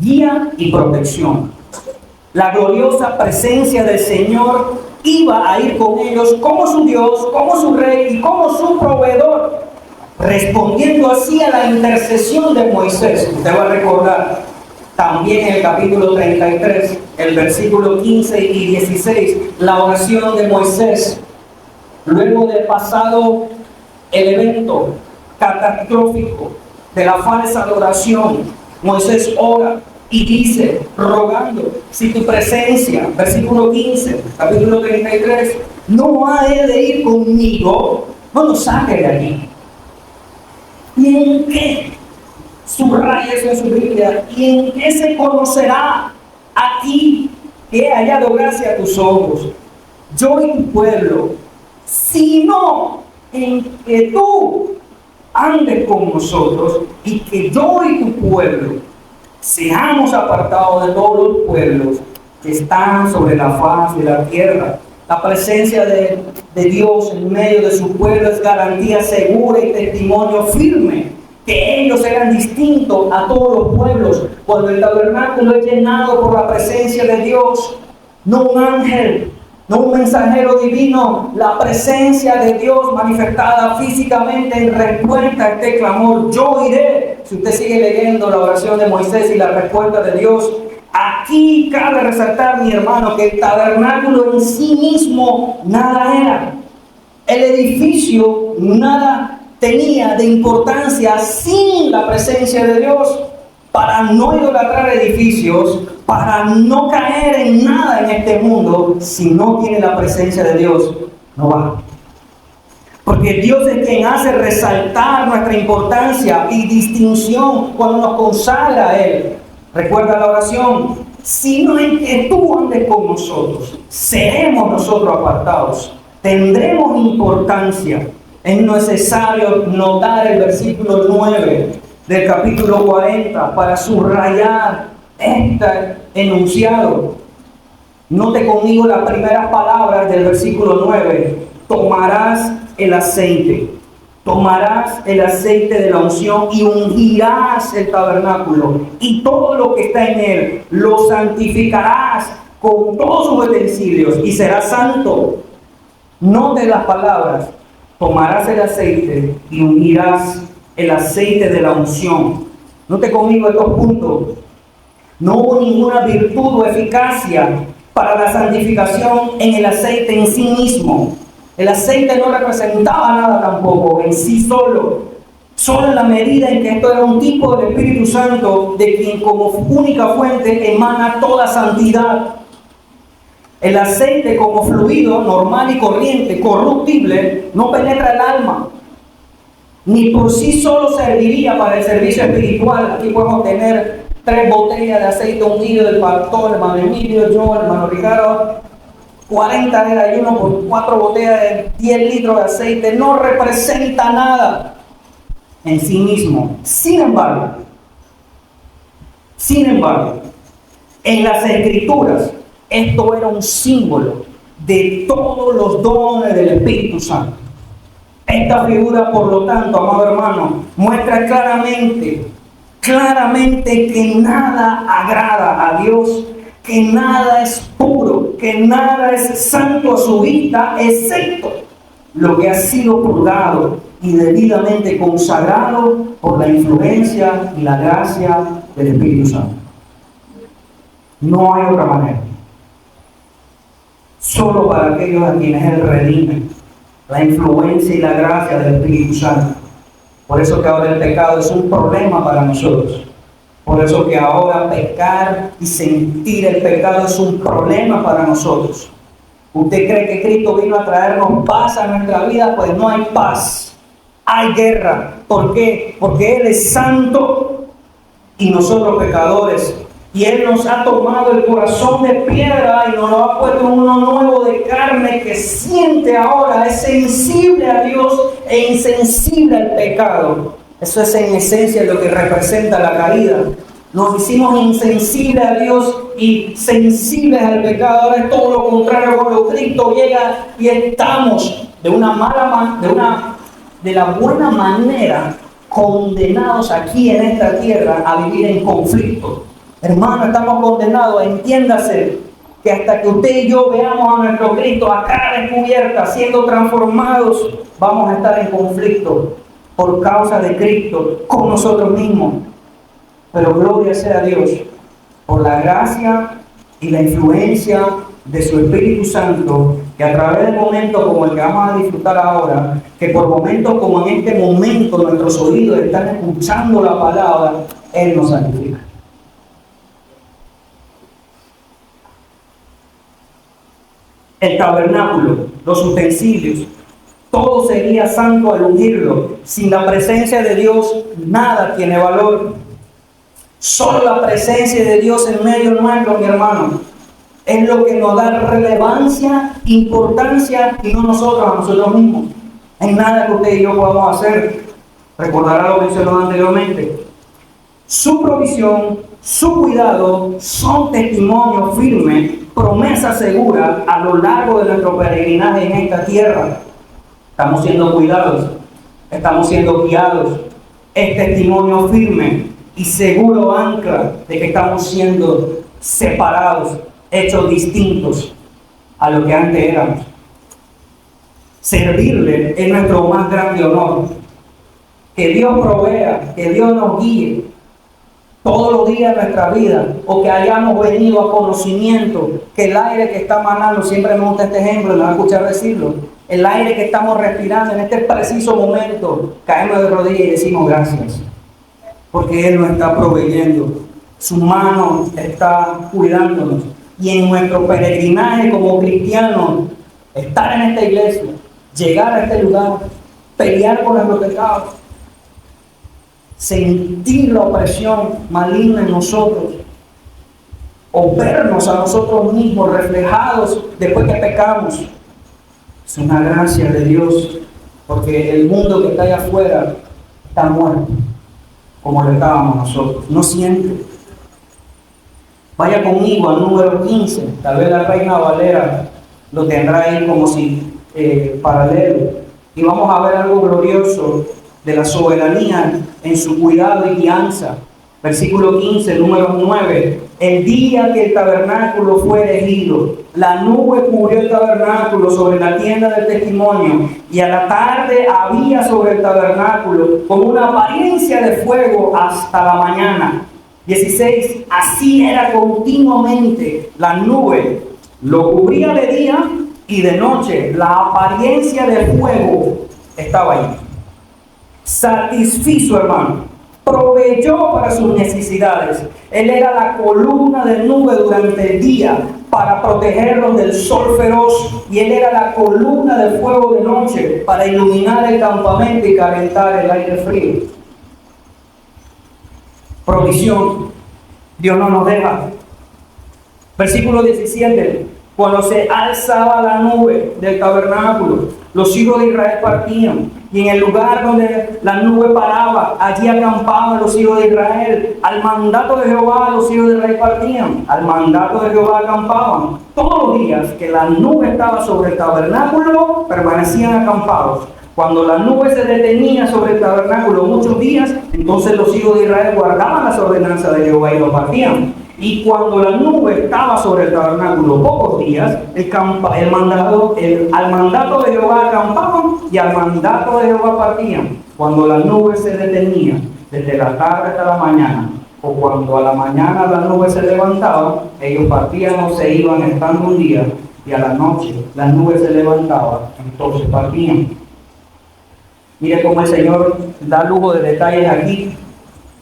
Guía y protección. La gloriosa presencia del Señor iba a ir con ellos como su Dios, como su Rey y como su proveedor, respondiendo así a la intercesión de Moisés. Usted va a recordar también en el capítulo 33, el versículo 15 y 16, la oración de Moisés, luego de pasado el evento catastrófico de la falsa adoración. Moisés ora y dice, rogando, si tu presencia, versículo 15, capítulo 33, no ha de ir conmigo, no nos saque de aquí. ¿Y en qué? Subraya eso en su Biblia. ¿Y en qué se conocerá a ti que he hallado gracia a tus ojos, yo y tu pueblo, sino en que tú andes con nosotros y que yo y tu pueblo seamos apartados de todos los pueblos que están sobre la faz de la tierra? La presencia de Dios en medio de su pueblo es garantía segura y testimonio firme que ellos eran distintos a todos los pueblos. Cuando el tabernáculo es llenado por la presencia de Dios, no un ángel, no un mensajero divino, la presencia de Dios manifestada físicamente en respuesta a este clamor, yo iré. Si usted sigue leyendo la oración de Moisés y la respuesta de Dios, aquí cabe resaltar, mi hermano, que el tabernáculo en sí mismo nada era. El edificio nada tenía de importancia sin la presencia de Dios. Para no idolatrar edificios, para no caer en nada en este mundo, si no tiene la presencia de Dios, no va. Porque Dios es quien hace resaltar nuestra importancia y distinción cuando nos consagra a Él. Recuerda la oración, sino en que tú andes con nosotros, seremos nosotros apartados, tendremos importancia. Es necesario notar el versículo 9 del capítulo 40 para subrayar este enunciado. Note conmigo las primeras palabras del versículo 9. Tomarás el aceite de la unción y ungirás el tabernáculo y todo lo que está en él, lo santificarás con todos sus utensilios y será santo. Note las palabras, tomarás el aceite y ungirás el aceite de la unción. Note conmigo estos puntos. No hubo ninguna virtud o eficacia para la santificación en el aceite en sí mismo. El aceite no representaba nada tampoco en sí solo en la medida en que esto era un tipo del Espíritu Santo, de quien como única fuente emana toda santidad. El aceite como fluido normal y corriente, corruptible, no penetra el alma, ni por sí solo serviría para el servicio espiritual. Aquí podemos tener 3 botellas de aceite ungido del pastor, hermano Emilio, yo, hermano Ricardo, 40 de ayuno por 4 botellas de 10 litros de aceite. No representa nada en sí mismo. Sin embargo, en las Escrituras, esto era un símbolo de todos los dones del Espíritu Santo. Esta figura, por lo tanto, amado hermano, muestra claramente que nada agrada a Dios, que nada es puro, que nada es santo a su vista, excepto lo que ha sido purgado y debidamente consagrado por la influencia y la gracia del Espíritu Santo. No hay otra manera. Solo para aquellos a quienes Él redime, la influencia y la gracia del Espíritu Santo. Por eso que ahora el pecado es un problema para nosotros. Por eso que ahora pecar y sentir el pecado es un problema para nosotros. ¿Usted cree que Cristo vino a traernos paz a nuestra vida? Pues no hay paz, hay guerra. ¿Por qué? Porque Él es santo y nosotros pecadores. Y Él nos ha tomado el corazón de piedra y nos lo ha puesto uno nuevo de carne que siente ahora, es sensible a Dios e insensible al pecado. Eso es en esencia lo que representa la caída. Nos hicimos insensibles a Dios y sensibles al pecado. Ahora es todo lo contrario. Cuando Cristo llega y estamos de la buena manera condenados aquí en esta tierra a vivir en conflicto. Hermano, estamos condenados, entiéndase que hasta que usted y yo veamos a nuestro Cristo a cara descubierta, siendo transformados, vamos a estar en conflicto por causa de Cristo con nosotros mismos. Pero gloria sea a Dios por la gracia y la influencia de su Espíritu Santo, que a través de momentos como el que vamos a disfrutar ahora, que por momentos como en este momento nuestros oídos están escuchando la palabra, Él nos santifica. El tabernáculo, los utensilios, todo sería santo al ungirlo. Sin la presencia de Dios, nada tiene valor. Solo la presencia de Dios en medio nuestro, mi hermano, es lo que nos da relevancia, importancia, y no nosotros a nosotros mismos. En nada que usted y yo podamos hacer. Recordará lo que mencionó anteriormente. Su provisión, su cuidado son testimonios firmes, promesa segura a lo largo de nuestro peregrinaje en esta tierra. Estamos siendo cuidados, estamos siendo guiados. Es testimonio firme y seguro ancla de que estamos siendo separados, hechos distintos a lo que antes éramos. Servirle es nuestro más grande honor. Que Dios provea, que Dios nos guíe todos los días de nuestra vida, o que hayamos venido a conocimiento que el aire que está manando, siempre me gusta este ejemplo, me van a escuchar decirlo, el aire que estamos respirando en este preciso momento, caemos de rodillas y decimos gracias, porque Él nos está proveyendo, su mano está cuidándonos, y en nuestro peregrinaje como cristianos, estar en esta iglesia, llegar a este lugar, pelear con nuestros pecados, sentir la opresión maligna en nosotros, o vernos a nosotros mismos reflejados después que pecamos, es una gracia de Dios, porque el mundo que está allá afuera está muerto, como lo estábamos nosotros, no siente. Vaya conmigo al número 15, tal vez la Reina Valera lo tendrá ahí como si paralelo, y vamos a ver algo glorioso de la soberanía en su cuidado y guianza. Versículo 15, número 9. El día que el tabernáculo fue erigido, la nube cubrió el tabernáculo sobre la tienda del testimonio, y a la tarde había sobre el tabernáculo como una apariencia de fuego hasta la mañana. 16. Así era continuamente. La nube lo cubría de día y de noche. La apariencia de fuego estaba ahí. Satisfizo, hermano. Proveyó para sus necesidades. Él era la columna de nube durante el día para protegerlos del sol feroz, y Él era la columna de fuego de noche para iluminar el campamento y calentar el aire frío. Provisión. Dios no nos deja. Versículo 17. Cuando se alzaba la nube del tabernáculo, los hijos de Israel partían, y en el lugar donde la nube paraba, allí acampaban los hijos de Israel. Al mandato de Jehová, los hijos de Israel partían. Al mandato de Jehová acampaban. Todos los días que la nube estaba sobre el tabernáculo, permanecían acampados. Cuando la nube se detenía sobre el tabernáculo muchos días, entonces los hijos de Israel guardaban las ordenanzas de Jehová y lo partían. Y cuando la nube estaba sobre el tabernáculo pocos días, al mandato de Jehová acampaban y al mandato de Jehová partían. Cuando la nube se detenía desde la tarde hasta la mañana, o cuando a la mañana la nube se levantaba, ellos partían o se iban estando un día, y a la noche la nube se levantaba, entonces partían. Mire cómo el Señor da lujo de detalles aquí.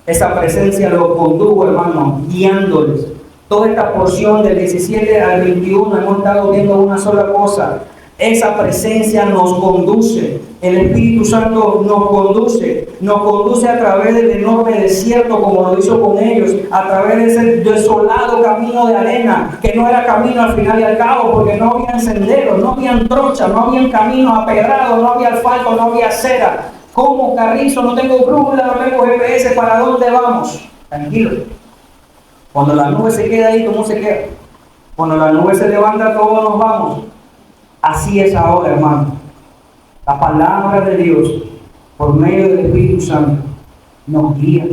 Esa presencia los condujo, hermanos, guiándoles. Toda esta porción del 17 al 21 hemos estado viendo una sola cosa. Esa presencia nos conduce. El Espíritu Santo nos conduce a través del enorme desierto, como lo hizo con ellos, a través de ese desolado camino de arena, que no era camino al final y al cabo, porque no había senderos, no había trochas, no había caminos apedrados, no había asfalto, no había acera. Como carrizo, no tengo brújula, no tengo GPS, ¿para dónde vamos? Tranquilo. Cuando la nube se queda ahí, ¿cómo se queda? Cuando la nube se levanta, todos nos vamos. Así es ahora, hermano. La palabra de Dios, por medio del Espíritu Santo, nos guía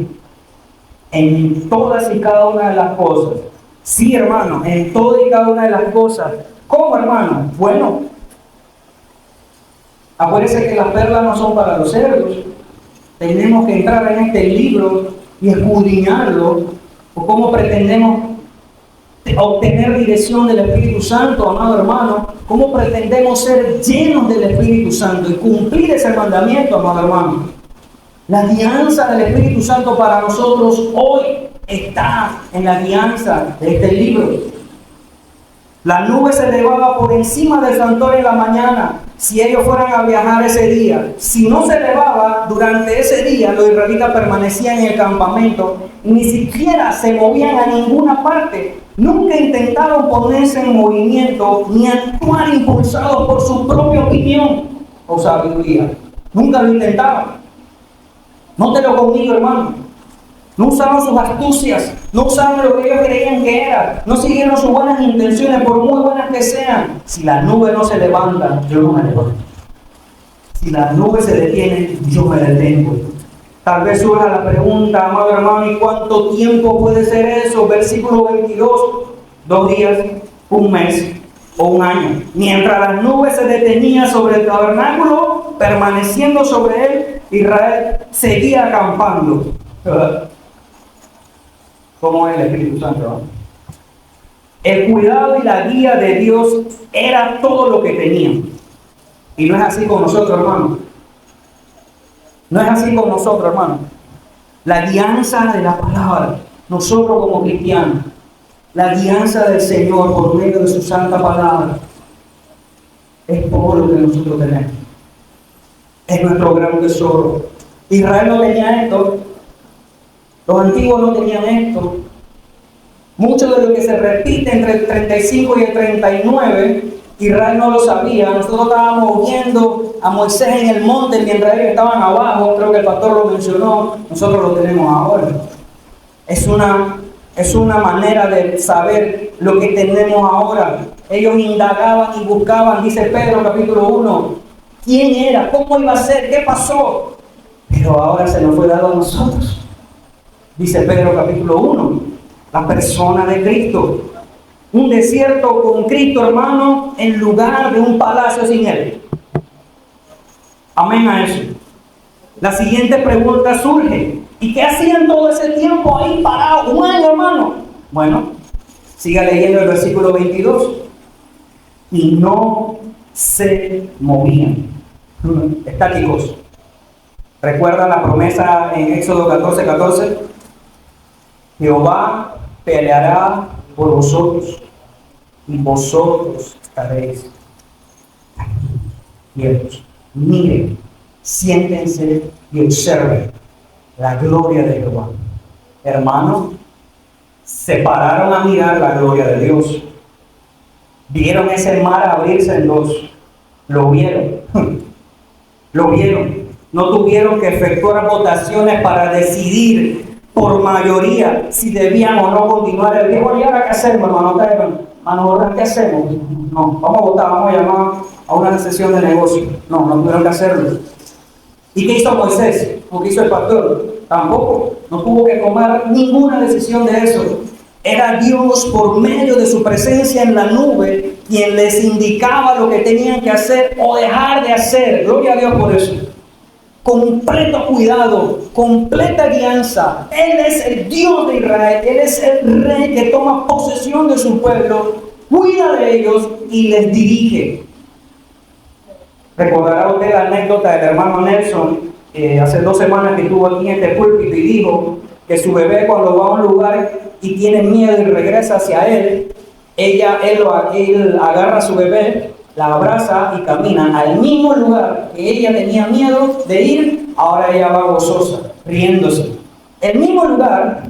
en todas y cada una de las cosas. Sí, hermano, en todas y cada una de las cosas. ¿Cómo, hermano? Bueno, acuérdense que las perlas no son para los cerdos. Tenemos que entrar en este libro y escudriñarlo. ¿O cómo pretendemos obtener dirección del Espíritu Santo, amado hermano? ¿Cómo pretendemos ser llenos del Espíritu Santo y cumplir ese mandamiento, amado hermano? La guianza del Espíritu Santo para nosotros hoy está en la guianza de este libro. La nube se elevaba por encima del santuario en la mañana, si ellos fueran a viajar ese día. Si no se elevaba durante ese día, los israelitas permanecían en el campamento, ni siquiera se movían a ninguna parte. Nunca intentaron ponerse en movimiento ni actuar impulsados por su propia opinión o sabiduría. Nunca lo intentaban. Nótelo conmigo, hermano. No usaron sus astucias, no usaron lo que ellos creían que era, no siguieron sus buenas intenciones, por muy buenas que sean. Si la nube no se levanta, yo no me levanto. Si la nube se detiene, yo me detengo. Tal vez surja la pregunta, amado hermano, ¿y cuánto tiempo puede ser eso? Versículo 22, 2 días, 1 mes o 1 año. Mientras las nubes se detenían sobre el tabernáculo, permaneciendo sobre él, Israel seguía acampando. ¿Cómo es el Espíritu Santo? ¿No? El cuidado y la guía de Dios era todo lo que tenían. Y no es así con nosotros, hermano. No es así con nosotros, hermano. La guianza de la palabra, nosotros como cristianos, la guianza del Señor por medio de su santa palabra, es todo lo que nosotros tenemos. Es nuestro gran tesoro. Israel no tenía esto. Los antiguos no tenían esto. Mucho de lo que se repite entre el 35 y el 39, Israel no lo sabía. Nosotros estábamos viendo a Moisés en el monte mientras ellos estaban abajo. Creo que el pastor lo mencionó. Nosotros lo tenemos ahora. Es una manera de saber lo que tenemos ahora. Ellos indagaban y buscaban, dice Pedro capítulo 1, quién era, cómo iba a ser, qué pasó. Pero ahora se nos fue dado a nosotros. Dice Pedro capítulo 1, la persona de Cristo. Un desierto con Cristo, hermano, en lugar de un palacio sin Él. Amén a eso. La siguiente pregunta surge. ¿Y qué hacían todo ese tiempo ahí parado? 1 año, hermano. Bueno, siga leyendo el versículo 22. Y no se movían, estáticos. ¿Recuerdan la promesa en Éxodo 14:14? Jehová peleará por vosotros y vosotros estaréis quietos. Miren, siéntense y observen la gloria de Jehová. Hermanos, se pararon a mirar la gloria de Dios. Vieron ese mar abrirse en dos. Lo vieron. Lo vieron. No tuvieron que efectuar votaciones para decidir por mayoría si debían o no continuar el viaje. ¿Y ahora qué hacemos, hermano? ¿Qué hacemos? No, vamos a votar, vamos a llamar a una sesión de negocio. No tuvieron que hacerlo. ¿Y qué hizo Moisés? ¿O qué hizo el pastor? Tampoco. No tuvo que tomar ninguna decisión de eso. Era Dios, por medio de su presencia en la nube, quien les indicaba lo que tenían que hacer o dejar de hacer. Gloria a Dios por eso. Completo cuidado, completa guianza. Él es el Dios de Israel. Él es el rey que toma posesión de su pueblo, cuida de ellos y les dirige. Recordará usted la anécdota del hermano Nelson, hace 2 semanas que estuvo aquí en este púlpito y dijo que su bebé, cuando va a un lugar y tiene miedo y regresa hacia él, él agarra a su bebé, la abraza y camina al mismo lugar que ella tenía miedo de ir. Ahora ella va gozosa, riéndose. El mismo lugar,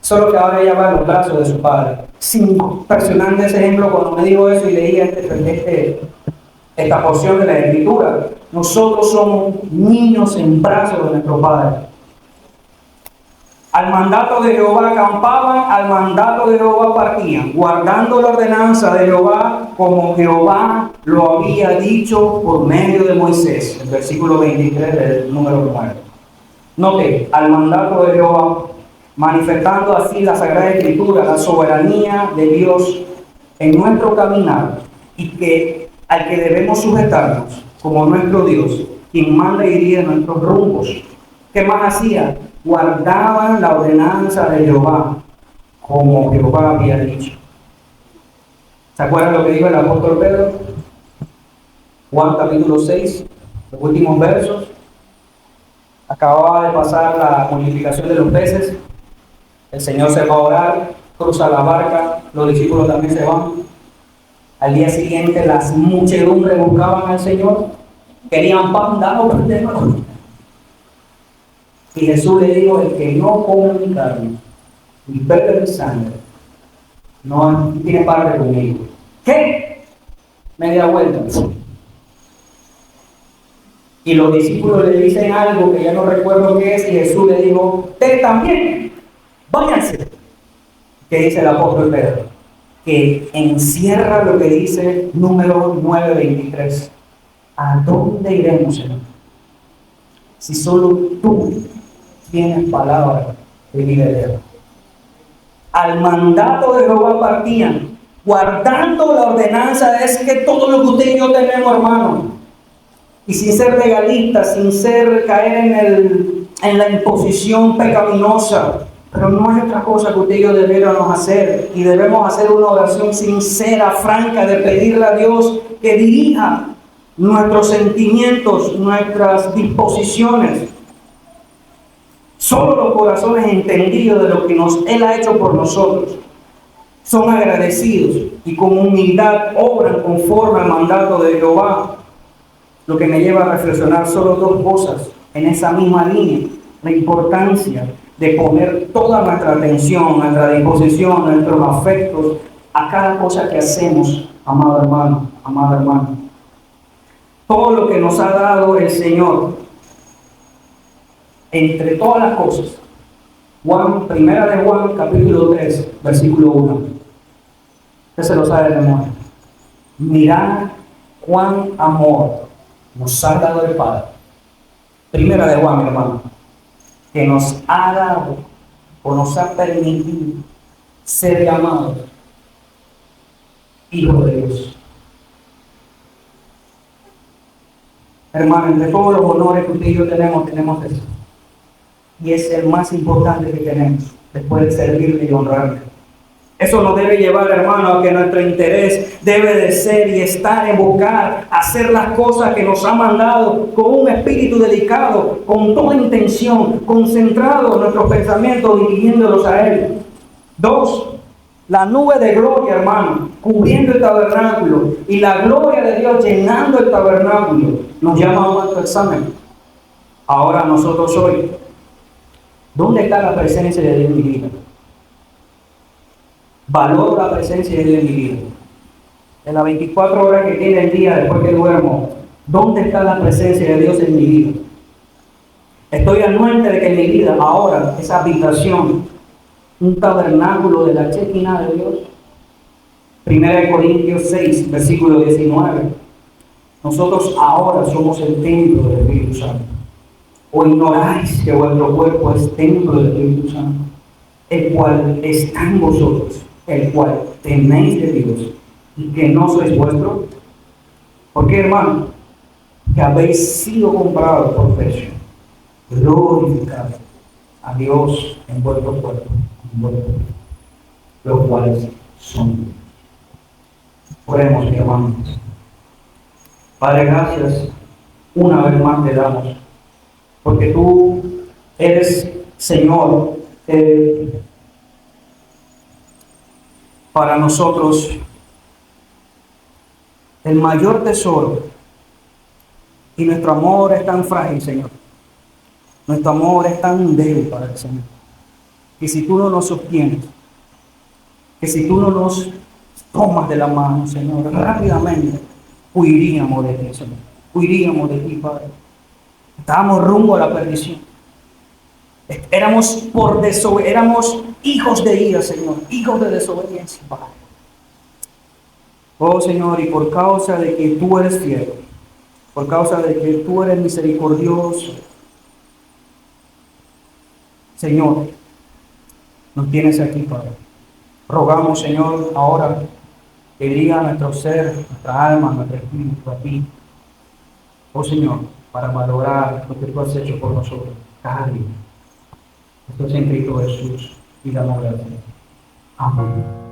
solo que ahora ella va en los brazos de su padre. Impresionante ese ejemplo cuando me dijo eso y leía esta porción de la Escritura. Nosotros somos niños en brazos de nuestro Padre. Al mandato de Jehová acampaban, al mandato de Jehová partían, guardando la ordenanza de Jehová como Jehová lo había dicho por medio de Moisés. El versículo 23 del número 9. Note, al mandato de Jehová, manifestando así la Sagrada Escritura, la soberanía de Dios en nuestro caminar, y que al que debemos sujetarnos como nuestro Dios, quien manda y dirige nuestros rumbos. ¿Qué más hacía? Guardaban la ordenanza de Jehová, como Jehová había dicho. ¿Se acuerdan lo que dijo el apóstol Pedro? Juan capítulo 6, los últimos versos. Acababa de pasar la multiplicación de los peces. El Señor se va a orar, cruza la barca, los discípulos también se van. Al día siguiente las muchedumbres buscaban al Señor, querían pan, danos pan de nuevo. Y Jesús le dijo: el que no come mi carne y bebe mi sangre, no tiene parte conmigo. ¿Qué? Media vuelta. Y los discípulos le dicen algo que ya no recuerdo qué es, y Jesús le dijo: ustedes también, váyanse. ¿Qué dice el apóstol Pedro? Que encierra lo que dice número 9:23. ¿A dónde iremos, Señor? Si solo tú tienes palabra de vida eterna. Al mandato de Jehová partían, guardando la ordenanza. Es que todo lo que usted y yo tenemos, hermano, y sin ser legalistas, sin caer en la imposición pecaminosa. Pero no hay otra cosa que usted y yo debiéramos hacer, y debemos hacer una oración sincera, franca, de pedirle a Dios que dirija nuestros sentimientos, nuestras disposiciones. Solo los corazones entendidos de lo que Él ha hecho por nosotros son agradecidos y con humildad obran conforme al mandato de Jehová. Lo que me lleva a reflexionar solo 2 cosas en esa misma línea: la importancia de poner toda nuestra atención, nuestra disposición, nuestros afectos a cada cosa que hacemos, amado hermano, amada hermana. Todo lo que nos ha dado el Señor, entre todas las cosas. Primera de Juan, capítulo 3, versículo 1. Usted se lo sabe de memoria. Mirad cuán amor nos ha dado el Padre. Primera de Juan, mi hermano, que nos ha dado o nos ha permitido ser llamados hijos de Dios. Hermano, entre todos los honores que usted y yo tenemos eso. Y es el más importante que tenemos, después de servirle y honrarle. Eso nos debe llevar, hermano, a que nuestro interés debe de ser y estar en buscar hacer las cosas que nos ha mandado con un espíritu dedicado, con toda intención, concentrado nuestros pensamientos, dirigiéndolos a Él. 2, la nube de gloria, hermano, cubriendo el tabernáculo y la gloria de Dios llenando el tabernáculo, nos llama a nuestro examen. Ahora nosotros hoy, ¿dónde está la presencia de Dios en mi vida? Valoro la presencia de Dios en mi vida. En las 24 horas que tiene el día después que duermo, ¿dónde está la presencia de Dios en mi vida? Estoy anuente de que en mi vida ahora esa habitación, un tabernáculo de la Shekinah de Dios. 1 Corintios 6, versículo 19. Nosotros ahora somos el templo del Espíritu Santo. ¿O ignoráis que vuestro cuerpo es templo del Espíritu Santo, el cual está en vosotros, el cual tenéis de Dios, y que no sois vuestro? Porque, hermano, que habéis sido comprados por precio, glorificad a Dios en vuestro cuerpo, los cuales son. Oremos, mi hermano. Padre, gracias una vez más te damos, porque tú eres Señor para nosotros el mayor tesoro, y nuestro amor es tan frágil, Señor. Nuestro amor es tan débil para el Señor, que si tú no nos sostienes, que si tú no nos tomas de la mano, Señor, rápidamente huiríamos de ti, Señor. Huiríamos de ti, Padre. Estábamos rumbo a la perdición. Éramos hijos de ira, Señor, hijos de desobediencia, Padre. Oh, Señor, y por causa de que tú eres fiel, por causa de que tú eres misericordioso, Señor, nos tienes aquí, Padre. Rogamos, Señor, ahora que diga nuestro ser, nuestra alma, nuestro espíritu a ti, oh Señor, para valorar lo que tú has hecho por nosotros cada día. Esto es en Cristo Jesús y la gloria de Dios. Amén.